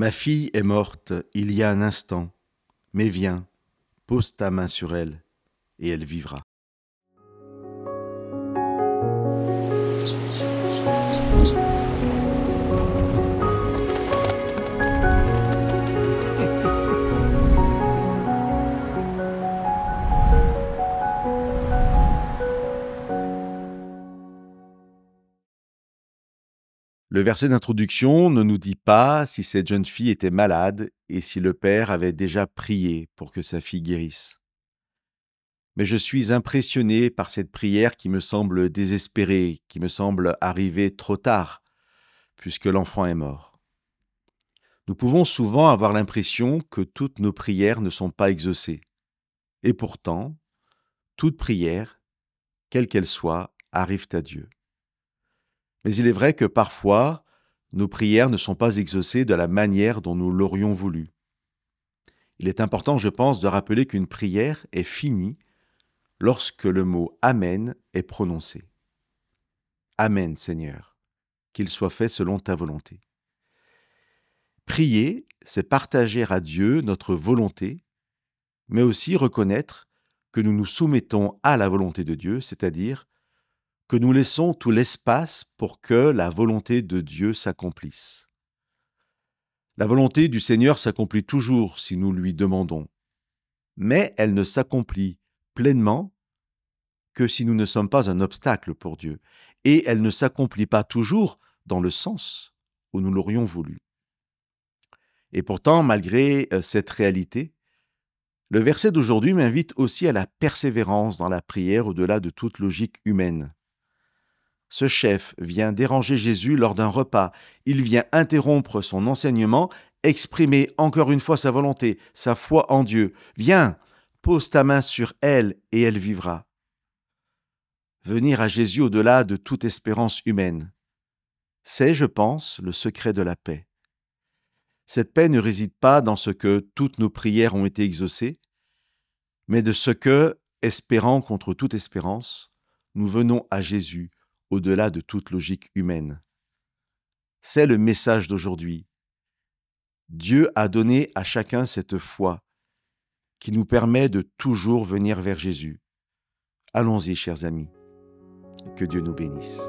Ma fille est morte il y a un instant, mais viens, pose ta main sur elle, et elle vivra. Le verset d'introduction ne nous dit pas si cette jeune fille était malade et si le père avait déjà prié pour que sa fille guérisse. Mais je suis impressionné par cette prière qui me semble désespérée, qui me semble arriver trop tard, puisque l'enfant est mort. Nous pouvons souvent avoir l'impression que toutes nos prières ne sont pas exaucées. Et pourtant, toute prière, quelle qu'elle soit, arrive à Dieu. Mais il est vrai que parfois, nos prières ne sont pas exaucées de la manière dont nous l'aurions voulu. Il est important, je pense, de rappeler qu'une prière est finie lorsque le mot « Amen » est prononcé. Amen, Seigneur, qu'il soit fait selon ta volonté. Prier, c'est partager à Dieu notre volonté, mais aussi reconnaître que nous nous soumettons à la volonté de Dieu, c'est-à-dire que nous laissons tout l'espace pour que la volonté de Dieu s'accomplisse. La volonté du Seigneur s'accomplit toujours si nous lui demandons, mais elle ne s'accomplit pleinement que si nous ne sommes pas un obstacle pour Dieu, et elle ne s'accomplit pas toujours dans le sens où nous l'aurions voulu. Et pourtant, malgré cette réalité, le verset d'aujourd'hui m'invite aussi à la persévérance dans la prière au-delà de toute logique humaine. Ce chef vient déranger Jésus lors d'un repas. Il vient interrompre son enseignement, exprimer encore une fois sa volonté, sa foi en Dieu. Viens, pose ta main sur elle et elle vivra. Venir à Jésus au-delà de toute espérance humaine, c'est, je pense, le secret de la paix. Cette paix ne réside pas dans ce que toutes nos prières ont été exaucées, mais de ce que, espérant contre toute espérance, nous venons à Jésus au-delà de toute logique humaine. C'est le message d'aujourd'hui. Dieu a donné à chacun cette foi qui nous permet de toujours venir vers Jésus. Allons-y, chers amis. Que Dieu nous bénisse.